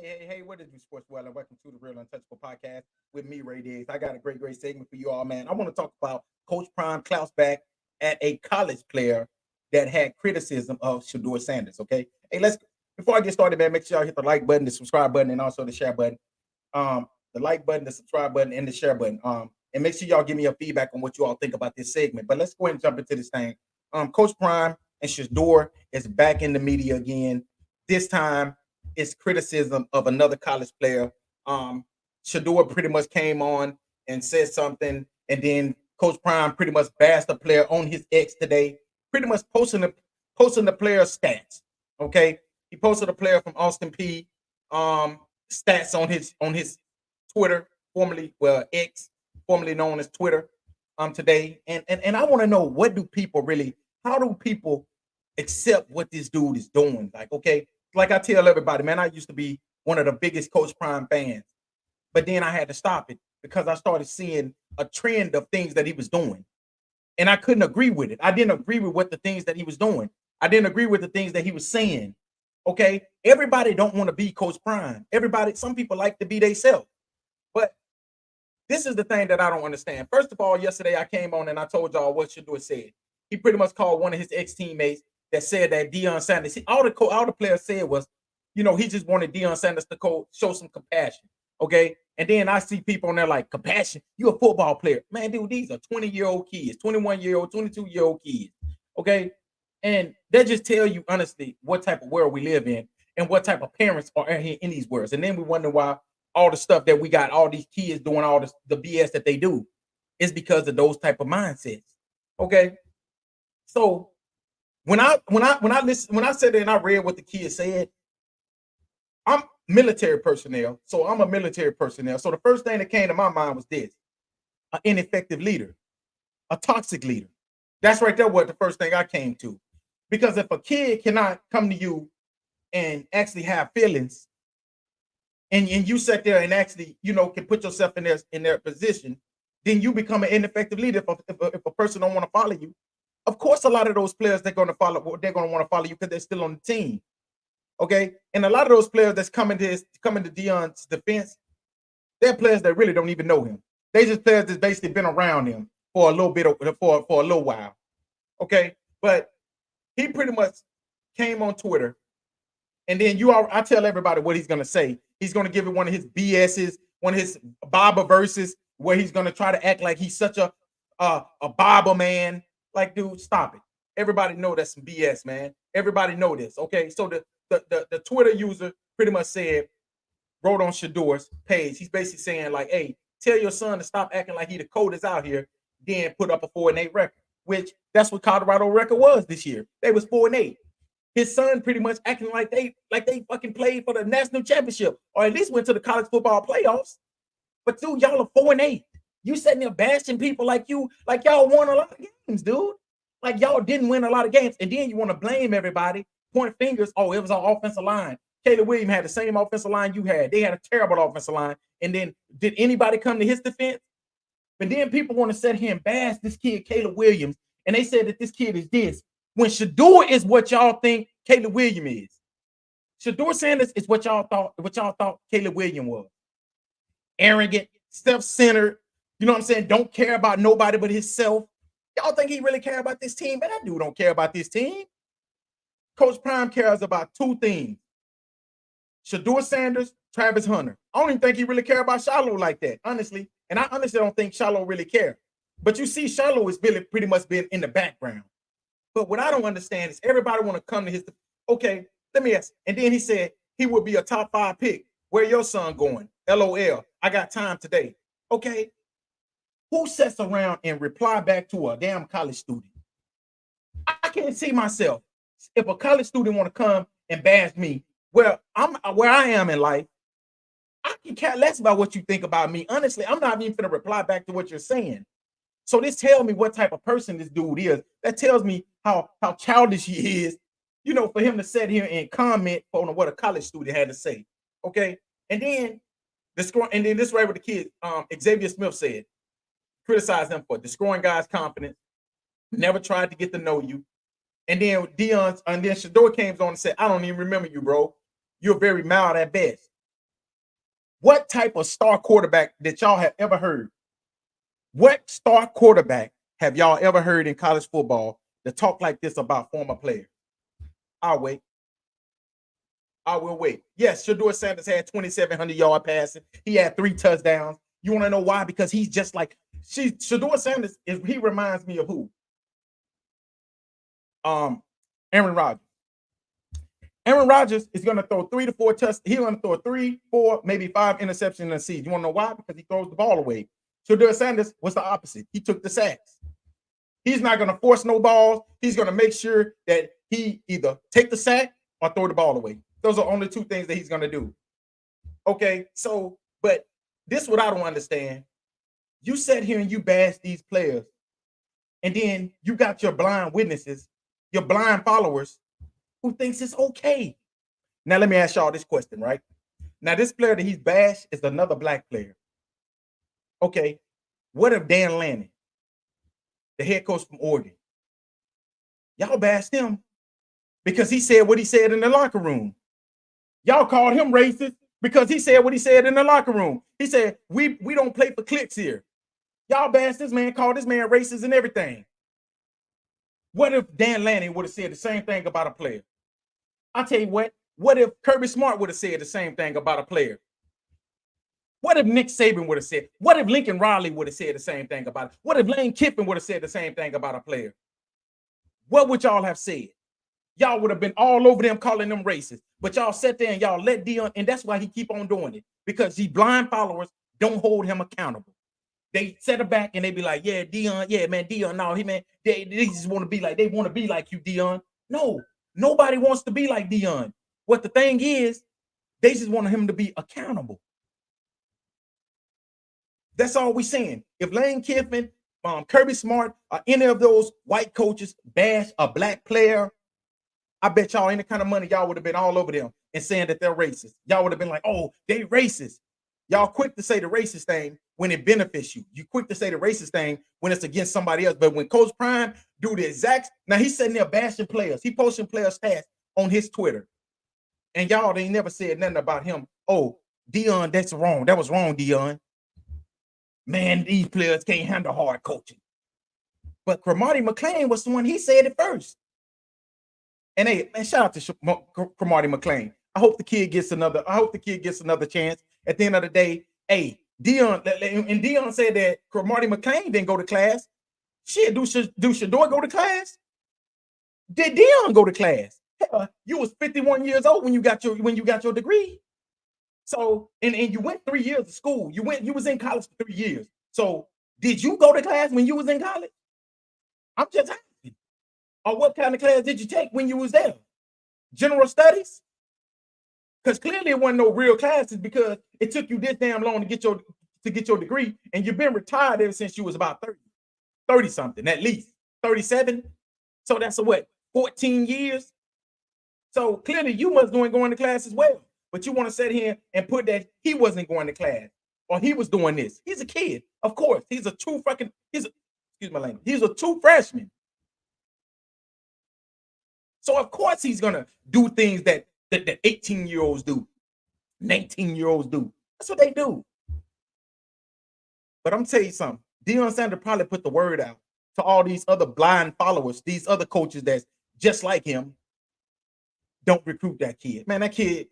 Hey, what is you, Sports Well, and welcome to the Real Untouchable Podcast with me, Ray Diggs. I got a great segment for you all, man. I want to talk about Coach Prime clouts back at a college player that had criticism of Shedeur Sanders. Okay. Hey, before I get started, man, make sure y'all hit the like button, the subscribe button, and also the share button. The like button, the subscribe button, and the share button. And make sure y'all give me your feedback on what you all think about this segment. But let's go ahead and jump into this thing. Coach Prime and Shedeur is back in the media again. This time it's criticism of another college player. Shedeur pretty much came on and said something, and then Coach Prime pretty much bashed the player on his X today, pretty much posting the player's stats. Okay, he posted a player from Austin P. Stats on his Twitter, X, formerly known as Twitter, today. And I want to know, how do people accept what this dude is doing? Like, okay, like I tell everybody, man, I used to be one of the biggest Coach Prime fans, but then I had to stop it because I started seeing a trend of things that he was doing, and I couldn't agree with it. I didn't agree with what the things that he was doing. I didn't agree with the things that he was saying. Okay, everybody don't want to be Coach Prime. Some people like to be themselves, but this is the thing that I don't understand. First of all, yesterday I came on and I told y'all what Shedeur said. He pretty much called one of his ex-teammates that said that Deion Sanders, all the players said was, he just wanted Deion Sanders to show some compassion. Okay. And then I see people on there like, compassion, you a football player. Man, dude, these are 20-year-old kids, 21-year-old, 22-year-old kids. Okay. And that just tell you honestly what type of world we live in and what type of parents are in these worlds. And then we wonder why all the stuff that we got, all these kids doing all this, the BS that they do, is because of those type of mindsets. Okay. So when I said that and I read what the kids said, I'm military personnel. So I'm a military personnel. So the first thing that came to my mind was this: an ineffective leader, a toxic leader. That's right there what the first thing I came to. Because if a kid cannot come to you and actually have feelings, and you sit there and actually, can put yourself in their position, then you become an ineffective leader. If a person don't want to follow you, of course, a lot of those players they're going to want to follow you because they're still on the team. Okay, and a lot of those players that's coming to Deion's defense, they're players that really don't even know him. They just players that's basically been around him for a little bit for a little while. Okay, but he pretty much came on Twitter, and then I tell everybody what he's gonna say. He's gonna give it one of his BS's, one of his Bible verses, where he's gonna try to act like he's such a Bible man. Like, dude, stop it. Everybody know that's some BS, man. Everybody know this. Okay, so the Twitter user pretty much wrote on Shedeur's page. He's basically saying like, hey, tell your son to stop acting like he the coldest out here, then put up a 4-8 record, which that's what Colorado record was this year. They was 4-8. His son pretty much acting like they fucking played for the national championship, or at least went to the college football playoffs. But dude, y'all are 4-8. You sitting there bashing people like y'all won a lot of games, dude. Like y'all didn't win a lot of games, and then you want to blame everybody, point fingers. Oh, it was our offensive line. Caleb Williams had the same offensive line you had. They had a terrible offensive line. And then did anybody come to his defense? But then people want to sit here and bash this kid, Caleb Williams, and they said that this kid is this. When Shedeur is what y'all think Caleb Williams is. Shedeur Sanders is what y'all thought Caleb Williams was. Arrogant, self-centered, you know what I'm saying? Don't care about nobody but himself. Y'all think he really care about this team? Man, that dude don't care about this team. Coach Prime cares about two things: Shedeur Sanders, Travis Hunter. I don't even think he really care about Shiloh like that, honestly. And I honestly don't think Shiloh really care. But you see, Shiloh has pretty much been in the background. But what I don't understand is everybody want to come to his. Okay, let me ask. And then he said he would be a top 5 pick. Where your son going? LOL. I got time today. Okay. Who sits around and reply back to a damn college student? I can't see myself. If a college student want to come and bash me, where I am in life, I can care less about what you think about me. Honestly, I'm not even going to reply back to what you're saying. So this tells me what type of person this dude is. That tells me how childish he is, for him to sit here and comment on what a college student had to say. Okay. And then this right with the kid, Xavier Smith said, criticize him for destroying guys' confidence, never tried to get to know you. And then Shedeur came on and said, I don't even remember you, bro. You're very mild at best. What type of star quarterback that y'all have ever heard? What star quarterback have y'all ever heard in college football that talk like this about former players? I'll wait. I will wait. Yes, Shedeur Sanders had 2,700 yard passing. He had 3 touchdowns. You want to know why? Because he's just like Shedeur Sanders. He reminds me of who? Aaron Rodgers. Aaron Rodgers is going to throw 3 to 4 touchdowns. He's going to throw 3, 4, maybe 5 interceptions in a season. You want to know why? Because he throws the ball away. Shedeur Sanders was the opposite. He took the sacks. He's not going to force no balls. He's going to make sure that he either take the sack or throw the ball away. Those are only 2 things that he's going to do. Okay, so, but this is what I don't understand. You sat here and you bash these players, and then you got your blind witnesses, your blind followers, who thinks it's okay. Now, let me ask y'all this question, right? Now, this player that he's bashed is another black player. Okay, what if Dan Lanning, the head coach from Oregon, y'all bashed him because he said what he said in the locker room. Y'all called him racist because he said what he said in the locker room. He said, we don't play for clicks here. Y'all bashed this man, called this man racist and everything. What if Dan Lanning would have said the same thing about a player? I'll tell you what if Kirby Smart would have said the same thing about a player? What if Nick Saban would have said? What if Lincoln Riley would have said the same thing about it? What if Lane Kiffin would have said the same thing about a player? What would y'all have said? Y'all would have been all over them calling them racist. But y'all sat there and y'all let Deion, and that's why he keep on doing it. Because these blind followers don't hold him accountable. They set it back and they be like, yeah, Deion, yeah, man, Deion, no, they just want to be like, they want to be like you, Deion. No, nobody wants to be like Deion. What the thing is, they just want him to be accountable. That's all we're saying. If Lane Kiffin, Kirby Smart, or any of those white coaches bash a black player, I bet y'all any kind of money y'all would have been all over them and saying that they're racist. Y'all would have been like, oh, they racist. Y'all quick to say the racist thing when it benefits you. You quick to say the racist thing when it's against somebody else. But when Coach Prime do the exact, now he's sitting there bashing players. He posting player stats on his Twitter. And y'all, they never said nothing about him. Oh, Deion, that's wrong. That was wrong, Deion. Man, these players can't handle hard coaching. But Cromartie McClain was the one, he said it first. And hey, man, shout out to Cromartie McClain. I hope the kid gets another chance. At the end of the day, hey, Deion said that Cromartie McClain didn't go to class. Shit, do Shedeur go to class? Did Deion go to class? Hell, you was 51 years old when you got your degree. So, and you went 3 years of school. You was in college for 3 years. So, did you go to class when you was in college? I'm just asking. Or what kind of class did you take when you was there? General studies? Because clearly it wasn't no real classes because it took you this damn long to get your degree, and you've been retired ever since you was about 30 something, at least 37. So that's 14 years. So clearly you must going to class as well. But you want to sit here and put that he wasn't going to class or he was doing this. He's a kid, of course. He's a true freshman. So of course he's gonna do things that 18-year-olds do, 19-year-olds do. That's what they do. But I'm telling you something. Deion Sanders probably put the word out to all these other blind followers, these other coaches that's just like him. Don't recruit that kid. Man, that kid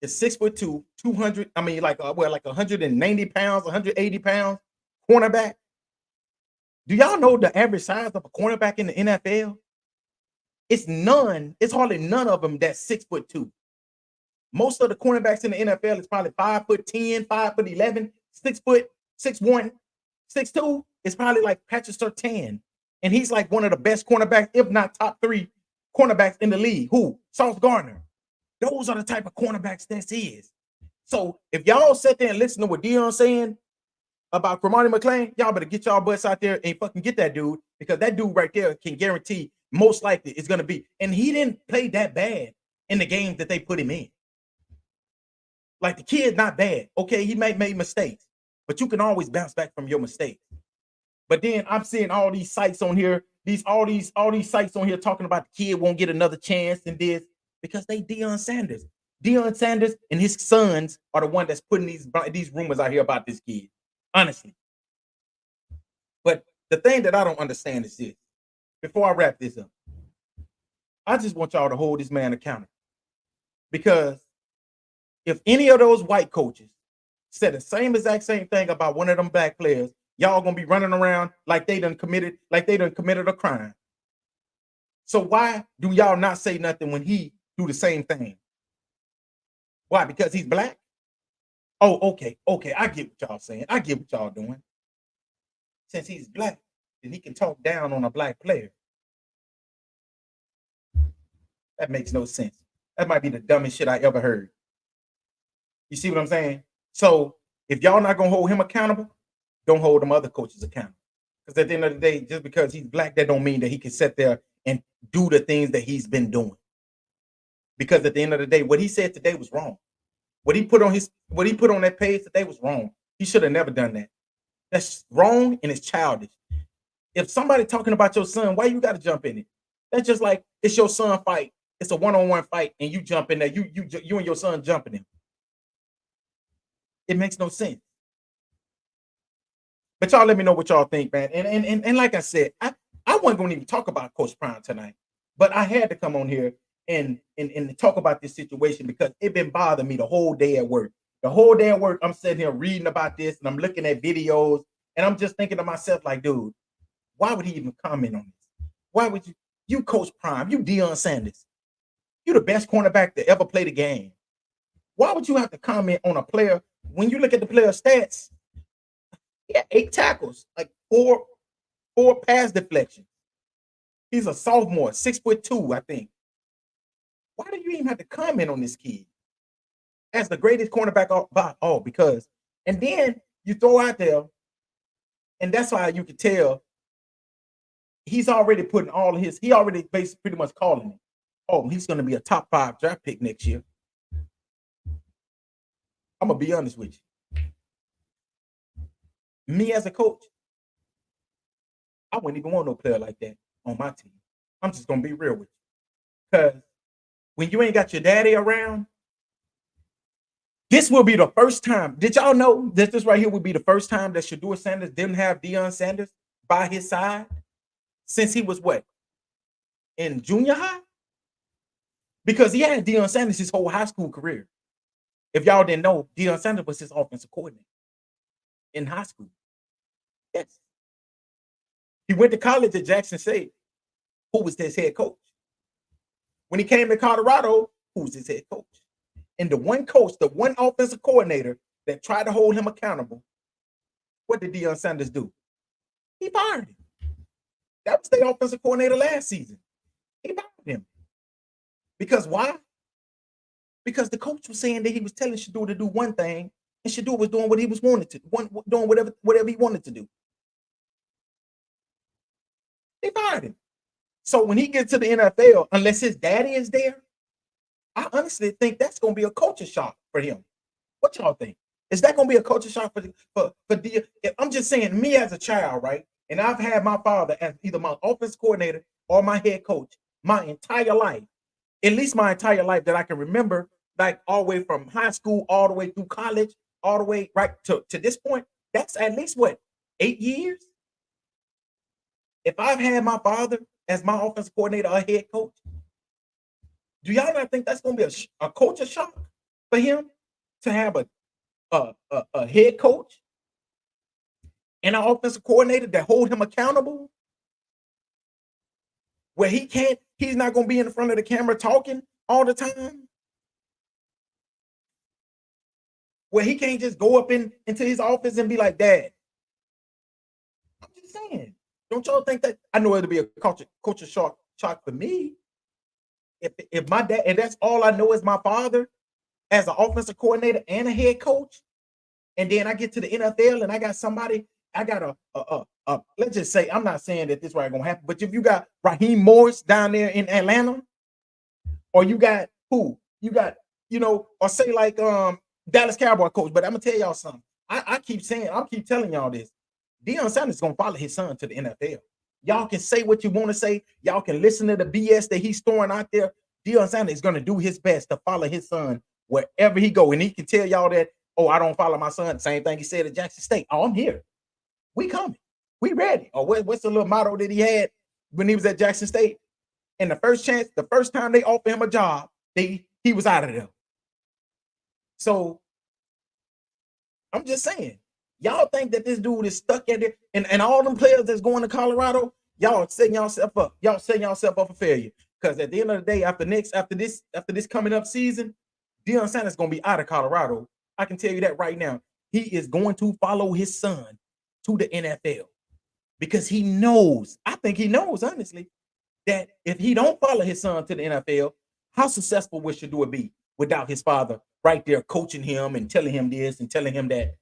is 6'2", 200. I mean, like 190 pounds, 180 pounds, cornerback. Do y'all know the average size of a cornerback in the NFL? It's hardly none of them that's 6'2". Most of the cornerbacks in the NFL is probably 5'10", 5'11", 6 foot, 6'1", 6'2". It's probably like Patrick Surtain. And he's like one of the best cornerbacks, if not top 3 cornerbacks in the league. Who? Sauce Gardner. Those are the type of cornerbacks this is. So if y'all sit there and listen to what Deion's saying about Cromartie McClain, y'all better get y'all butts out there and fucking get that dude, because that dude right there can guarantee most likely it's going to be. And he didn't play that bad in the games that they put him in. Like, the kid's not bad. Okay, he might make mistakes, but you can always bounce back from your mistakes. But then I'm seeing all these sites on here, all these sites on here talking about the kid won't get another chance and this, because they Deion Sanders. Deion Sanders and his sons are the one that's putting these rumors out here about this kid. Honestly. But the thing that I don't understand is this. Before I wrap this up, I just want y'all to hold this man accountable. Because if any of those white coaches said the exact same thing about one of them black players, y'all gonna be running around like they done committed a crime. So why do y'all not say nothing when he do the same thing? Why? Because he's black? Oh, okay. I get what y'all saying. I get what y'all doing. Since he's black, then he can talk down on a black player. That makes no sense. That might be the dumbest shit I ever heard. You see what I'm saying? So if y'all not gonna hold him accountable, don't hold them other coaches accountable. Because at the end of the day, just because he's black, that don't mean that he can sit there and do the things that he's been doing. Because at the end of the day, what he said today was wrong. What he put on that page today was wrong. He should have never done that. That's wrong and it's childish. If somebody talking about your son, why you got to jump in it? That's just like it's your son fight. It's a one-on-one fight, and you jump in there. You and your son jumping him. It makes no sense. But y'all let me know what y'all think, man. And like I said, I wasn't going to even talk about Coach Prime tonight, but I had to come on here and talk about this situation because it been bothering me the whole day at work. The whole day at work, I'm sitting here reading about this and I'm looking at videos and I'm just thinking to myself, like, dude, why would he even comment on this? Why would you Coach Prime, you Deion Sanders, you the best cornerback to ever play the game. Why would you have to comment on a player when you look at the player stats? He had 8 tackles, like four pass deflections. He's a sophomore, 6'2", I think. Why do you even have to comment on this kid as the greatest cornerback by all? Because, and then you throw out there, and that's why you can tell he's already putting all of his, he already basically pretty much calling it. Oh, he's going to be a top 5 draft pick next year. I'm going to be honest with you. Me as a coach, I wouldn't even want no player like that on my team. I'm just going to be real with you. Because when you ain't got your daddy around, this will be the first time. Did y'all know that this right here would be the first time that Shedeur Sanders didn't have Deion Sanders by his side since he was what? In junior high? Because he had Deion Sanders his whole high school career. If y'all didn't know, Deion Sanders was his offensive coordinator in high school. Yes. He went to college at Jackson State. Who was his head coach? When he came to Colorado, who was his head coach? And the one coach, the one offensive coordinator that tried to hold him accountable, what did Deion Sanders do? He fired him. That was the offensive coordinator last season. He fired him. Because why? Because the coach was saying that he was telling Shedeur to do one thing, and Shedeur was doing what he was wanted to, doing whatever he wanted to do. They fired him. So when he gets to the NFL, unless his daddy is there, I honestly think that's going to be a culture shock for him. What y'all think? Is that going to be a culture shock for Deion? I'm just saying, me as a child, right? And I've had my father as either my offense coordinator or my head coach my entire life. At least my entire life that I can remember, like all the way from high school, all the way through college, all the way right to this point. That's at least what, 8 years? If I've had my father as my offensive coordinator or head coach, do y'all not think that's going to be a culture shock for him to have a head coach and an offensive coordinator that hold him accountable? Where he's not going to be in front of the camera talking all the time? Where he can't just go up into his office and be like, Dad. I'm just saying. Don't y'all think that? I know it'll be a culture shock for me. If my dad, and that's all I know is my father as an offensive coordinator and a head coach, and then I get to the NFL and I got somebody, I got a let's just say, I'm not saying that this is right gonna happen, but if you got Raheem Morris down there in Atlanta, or you got who? You got, or say like Dallas Cowboy coach, but I'm gonna tell y'all something. I keep telling y'all this. Deion Sanders is gonna follow his son to the NFL. Y'all can say what you want to say. Y'all can listen to the BS that he's throwing out there. Deion Sanders is going to do his best to follow his son wherever he go. And he can tell y'all that, oh, I don't follow my son. Same thing he said at Jackson State. Oh, I'm here. We coming. We ready. Or what's the little motto that he had when he was at Jackson State? And the first time they offered him a job, he was out of there. So I'm just saying, y'all think that this dude is stuck at it, and all them players that's going to Colorado, y'all setting yourself up. Y'all setting yourself up for failure. Because at the end of the day, after this coming up season, Deion Sanders is gonna be out of Colorado. I can tell you that right now. He is going to follow his son to the NFL because he knows. I think he knows honestly that if he don't follow his son to the NFL, how successful would Shedeur be without his father right there coaching him and telling him this and telling him that?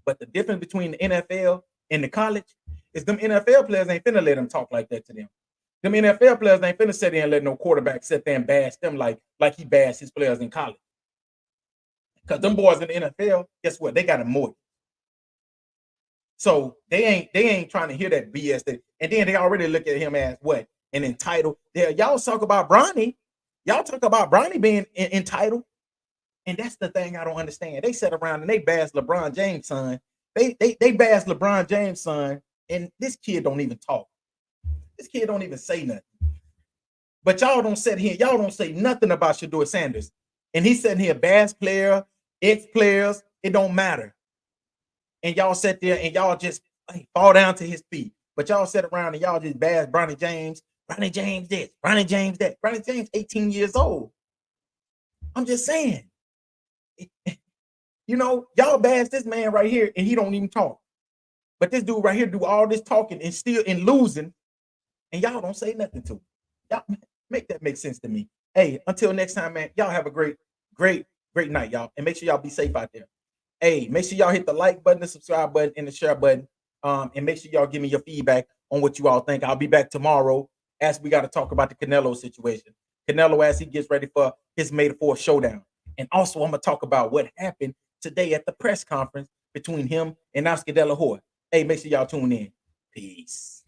But the difference between the NFL and the college is them NFL players ain't finna let them talk like that to them. Them NFL players ain't finna sit there and let no quarterback sit there and bash them like he bashed his players in college. Because them boys in the NFL, guess what? They got a mortgage. So they ain't trying to hear that BS. And then they already look at him as what? An entitled. Y'all talk about Bronny. Y'all talk about Bronny being entitled. And that's the thing I don't understand. They sat around and they bashed LeBron James' son. They bashed LeBron James' son, and this kid don't even talk. This kid don't even say nothing. But y'all don't sit here. Y'all don't say nothing about Shedeur Sanders. And he's sitting here, bass player, ex-players, it don't matter. And y'all sit there and y'all just fall down to his feet. But y'all sit around and y'all just bash Bronny James. Bronny James this, Bronny James that. Bronny James 18 years old. I'm just saying. You know, y'all bash this man right here and he don't even talk. But this dude right here do all this talking and still in losing. And y'all don't say nothing to him. Y'all make that make sense to me. Hey, until next time, man, y'all have a great night, y'all. And make sure y'all be safe out there. Hey, make sure y'all hit the like button, the subscribe button, and the share button. And make sure y'all give me your feedback on what you all think. I'll be back tomorrow as we got to talk about the Canelo situation. Canelo as he gets ready for his May the 4th showdown. And also, I'm going to talk about what happened today at the press conference between him and Oscar De La Hoya. Hey, make sure y'all tune in. Peace.